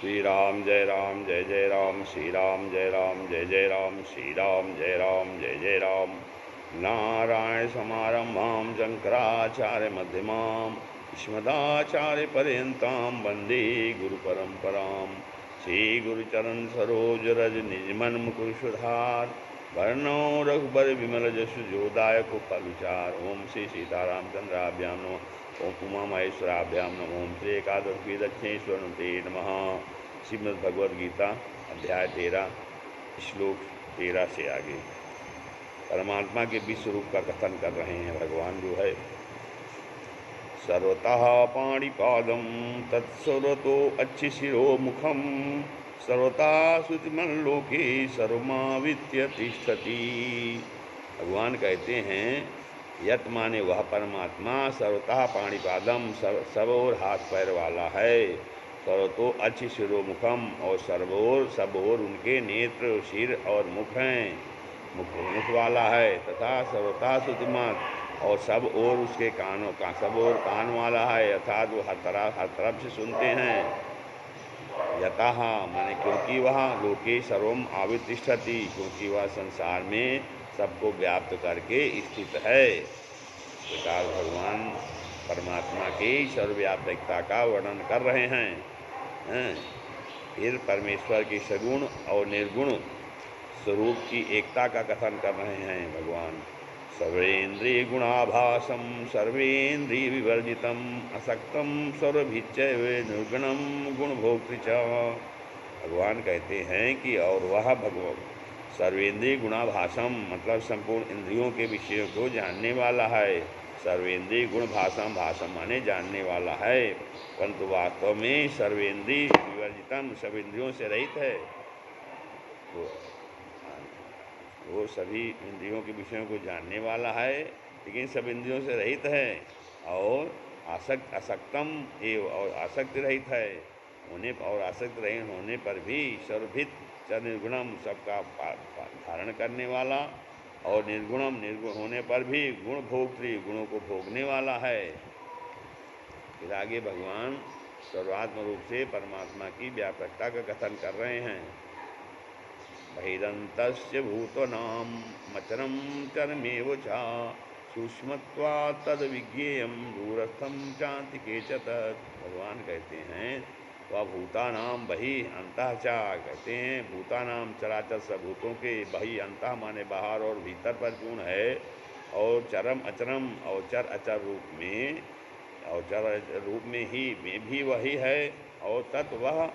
श्री राम जय जय राम, श्री राम जय जय राम, श्री राम जय जय राम। नारायण समारंभां शंकराचार्य मध्यमाम् अस्मदाचार्य पर्यन्तां वन्दे गुरुपरम्परां। श्री गुरुचरण सरोज रज निजमन मुकुर सुधार, वर्णो रघुबर विमल जसु जोदायक फलचार। ओम श्री सीतारामचंद्राभ्यां नमः, ओम उमा महेश्वराभ्यां नमः, ओम श्री एकादशी दक्षिणेश्वर ते नमः। श्रीमद्भगवद्गीता अध्याय 13 श्लोक 13 से आगे परमात्मा के विश्व रूप का कथन कर रहे हैं। भगवान जो है सर्वतः पाणिपादं तत्सर्वतो अच्छिशिरो मुखम, सर्वता श्रुतिमन लोके सर्वमावित्य तिष्ठति। भगवान कहते हैं यत माने वह परमात्मा सर्वतः पाणिपादम सब और हाथ पैर वाला है, सर्वतो अच्छी शिरोमुखम और सर्वोर सब और उनके नेत्र सिर और मुख हैं, मुख वाला है, तथा सर्वता श्रुतिमान और सब और उसके कानों का सब और कान वाला है, अर्थात वो हर तरफ से सुनते हैं। यतः माने क्योंकि वह लोके सर्वम आवितिष्ठति, क्योंकि वह संसार में सबको व्याप्त करके स्थित है। इस प्रकार भगवान परमात्मा की सर्वव्यापकता का वर्णन कर रहे हैं। फिर परमेश्वर की सगुण और निर्गुण स्वरूप की एकता का कथन कर रहे हैं भगवान। सर्वेन्द्रिय गुणाभासम सर्वेन्द्रिय विवर्जितम असक्तम सर्वभिच्चैव निर्गुणम गुणभोक्तृ च। भगवान कहते हैं कि और वह भगवान सर्वेन्द्रिय गुणाभासम मतलब संपूर्ण इंद्रियों के विषयों को जानने वाला है। सर्वेन्द्रिय गुण भाषम, भाषम माने जानने वाला है, परंतु वास्तव में सर्वेन्द्रिय विवर्जितम सब इंद्रियों से रहित है। वो सभी इंद्रियों के विषयों को जानने वाला है, लेकिन सब इंद्रियों से रहित है और असक्तम एवं और आसक्ति रहित है होने और आसक्ति रहित होने पर भी सर्वभित च निर्गुणम सबका धारण करने वाला और निर्गुणम निर्गुण होने पर भी गुण भोक्तृ गुणों को भोगने वाला है। फिर आगे भगवान सर्वात्म रूप से परमात्मा की व्यापकता का कथन कर रहे हैं। बहिरन्तस्य भूतानां मचरं चरमेव च सूक्ष्मत्वात् तद्विज्ञेयं दूरस्थं चान्तिके च तत्। भगवान कहते हैं वह भूतानाम बही अंतः चा, कहते हैं भूतानाम चराचर सब भूतों के बही अंतः माने बाहर और भीतर पर पूर्ण है, और चरम अचरम और चर अचर रूप में और चर रूप में ही में भी वही है, और तत् वह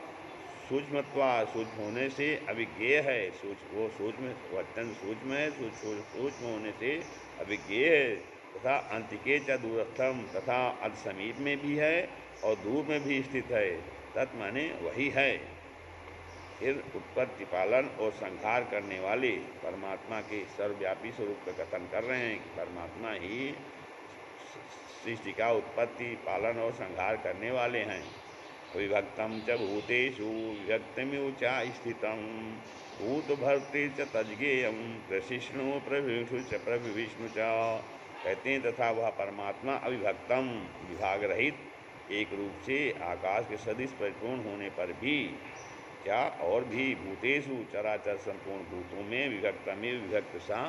सूक्ष्मत्वा सूक्ष्म होने से अविज्ञेय है। वो सूक्ष्म अत्यंत सूक्ष्म है, सूक्ष्म होने से अविज्ञेय है, तथा अंतिके च दूरस्थम तथा अति समीप में भी है और दूर में भी स्थित है। तत् माने वही है। फिर उत्पत्ति पालन और संहार करने वाले परमात्मा के सर्वव्यापी स्वरूप का कथन कर रहे हैं कि परमात्मा ही सृष्टि का उत्पत्ति पालन और संहार करने वाले हैं। विभक्तम च भूतेषु विभक्तमिव च स्थितं भूतभर्तृ च तज्ज्ञेयं प्रशिष्णु प्रविष्णु च प्रविष्णु च। कहते हैं तथा वह परमात्मा अविभक्तम विभाग रहित एक रूप से आकाश के सदृश परिपूर्ण होने पर भी क्या और भी भूतेषु चराचर संपूर्ण भूतों में विभक्तमेव विभक्त सा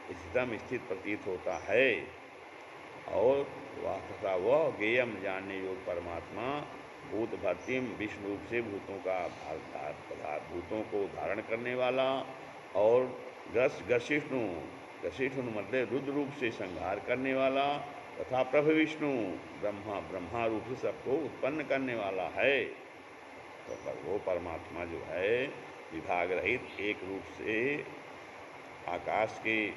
स्थितम स्थित प्रतीत होता है। और वह तथा वह ज्ञेयम जानने योग्य परमात्मा भूत भर्तिम विष्णु रूप से भूतों को धारण करने वाला और ग्रसिष्णु मतलब रुद्र रूप से संहार करने वाला तथा प्रभु विष्णु ब्रह्मा रूप से सबको उत्पन्न करने वाला है। तो वो परमात्मा जो है विभाग रहित एक रूप से आकाश के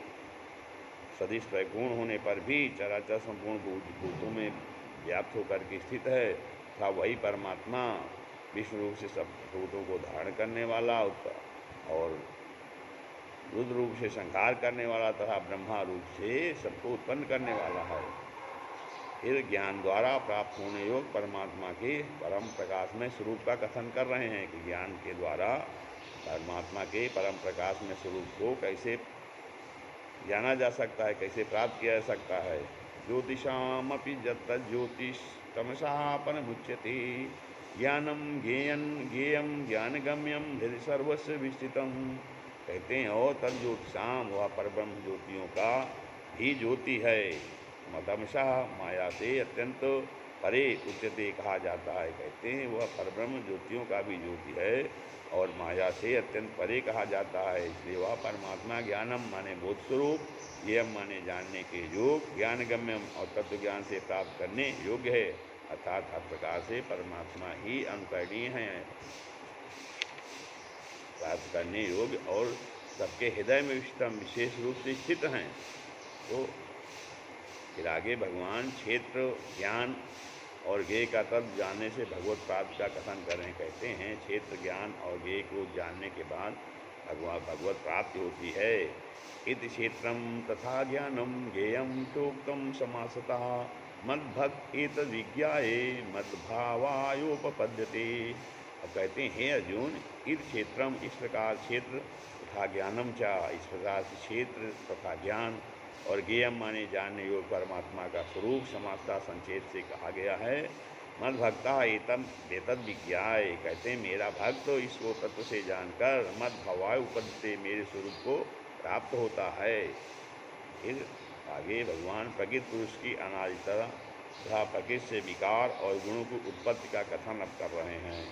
सदिश परिपूर्ण होने पर भी चराचर संपूर्ण भूतों में व्याप्त होकर के स्थित है, तथा वही परमात्मा विष्णु रूप से सब भूतों को धारण करने वाला और रुद्र रूप से संहार करने वाला तथा ब्रह्मा रूप से सबको उत्पन्न करने वाला है। फिर ज्ञान द्वारा प्राप्त होने योग परमात्मा के परम प्रकाश में स्वरूप का कथन कर रहे हैं कि ज्ञान के द्वारा परमात्मा के परम प्रकाश में स्वरूप को कैसे जाना जा सकता है, कैसे प्राप्त किया जा सकता है। ज्योतिषामपि यत् ज्योतिष तमसापन मुच्यते ज्ञानम ज्ञेयम ज्ञानगम्यम हृदय सर्वस्व विस्तृतम। कहते हैं और तद ज्योतिषाम, वह परब्रह्म ज्योतियों का भी ज्योति है। मदमशः, माया से अत्यंत परे उच्चते कहा जाता है। कहते हैं वह परब्रह्म ज्योतियों का भी ज्योति है और माया से अत्यंत परे कहा जाता है। इसलिए वह परमात्मा ज्ञानम माने बोध स्वरूप, ज्ञेयम माने जानने के योग, ज्ञानगम्यम और तत्व ज्ञान से प्राप्त करने योग्य है। अर्थात हर प्रकार से परमात्मा ही अनुकरणीय हैं, प्राप्त करने योग्य और सबके हृदय में विशेष रूप से स्थित हैं। तो फिर आगे भगवान क्षेत्र ज्ञान और ज्ञेय का तत्व जानने से भगवत प्राप्ति का कथन कर रहे। कहते हैं क्षेत्र ज्ञान और ज्ञेय को जानने के बाद भगवत प्राप्ति होती है। इति क्षेत्रम तथा ज्ञानम ज्ञेयम चोक्तम समासतः मद्भक्त एतद् विज्ञाये मद्भावायोपपद्यते। अब कहते हैं हे अर्जुन, इति क्षेत्रम इस प्रकार क्षेत्र तथा ज्ञानम चा इस प्रकार से क्षेत्र तथा ज्ञान और ज्ञेयम माने जानने योग्य परमात्मा का स्वरूप समासता संक्षेप से कहा गया है। मद भक्ता एतद विज्ञाय। कहते हैं मेरा भक्त तो इसको तत्व से जानकर मद भवाय उपद्यते मेरे स्वरूप को प्राप्त होता है। फिर आगे भगवान प्रकृत पुरुष की अनादिता तथा प्रकृति से विकार और गुणों की उत्पत्ति का कथन अब कर रहे हैं।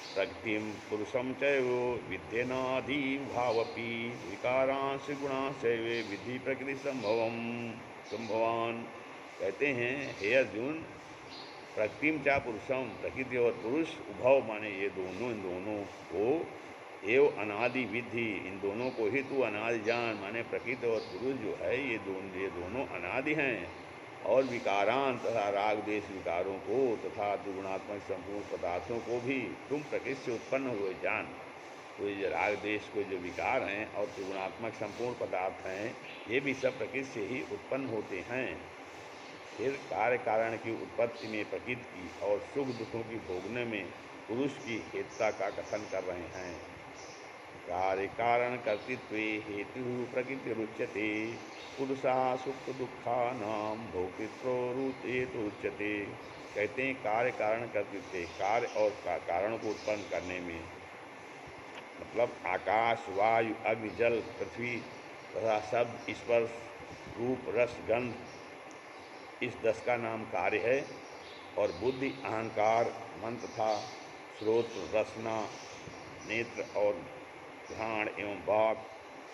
प्रकृतिम पुरुषम चैव विद्यनादि भावपि विकारांश गुणांशैव विधि प्रकृति संभवान। कहते हैं हे अर्जुन, प्रकृतिम चा पुरुषम, प्रकृति और पुरुष उभव माने ये दोनों, इन दोनों को एव अनादि विधि, इन दोनों को ही तू अनादि जान। माने प्रकृति और पुरुष जो है ये दोनों अनादि हैं। और विकारान तथा राग देश विकारों को तथा दुगुणात्मक संपूर्ण पदार्थों को भी तुम प्रकृति से उत्पन्न हुए जान। तो ये राग देश को जो विकार हैं और त्रिगुणात्मक संपूर्ण पदार्थ हैं ये भी सब प्रकृति से ही उत्पन्न होते हैं। फिर कार्य कारण की उत्पत्ति में प्रकृति की और सुख दुखों की भोगने में पुरुष की हेतुता का कथन कर रहे हैं। कार्य कारण कर्तृत्व हेतु प्रकृति रुच्यते पुरुषा सुख दुखा नाम भोक्तृत्व उच्यते। कहते हैं कार्य कारण कर्तृत्व, कार्य और कारण को उत्पन्न करने में मतलब आकाश वायु अग्नि जल पृथ्वी तथा शब्द स्पर्श रूप रस गंध, इस 10 का नाम कार्य है। और बुद्धि अहंकार मन तथा स्रोत रसना नेत्र और घ्राण एवं वाक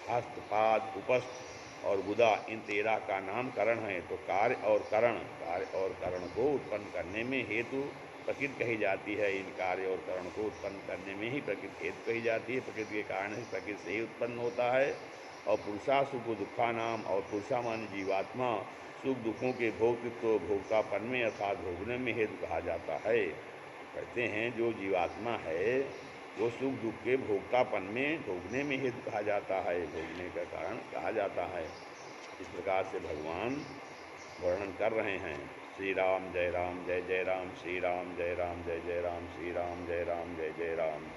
हस्तपाद उपस्थ और गुदा, इन 13 का नाम करण है। तो कार्य और करण को उत्पन्न करने में हेतु प्रकृति कही जाती है। इन कार्य और करण को उत्पन्न करने में ही प्रकृति हेतु कही जाती है। प्रकृति के कारण ही प्रकृति से ही उत्पन्न होता है। और पुरुषा सुख दुखा नाम, और पुरुषा मान जीवात्मा सुख दुखों के भोक्तृत्व भोक्तापन में अर्थात भोगने में हेतु कहा जाता है। कहते हैं जो जीवात्मा है वो सुख दुख के भोक्तापन में भोगने में हेतु कहा जाता है, भोगने का कारण कहा जाता है। इस प्रकार से भगवान वर्णन कर रहे हैं। श्री राम जय राम जय जय राम, श्री राम जय राम जय जय राम, श्री राम जय राम जय जय राम।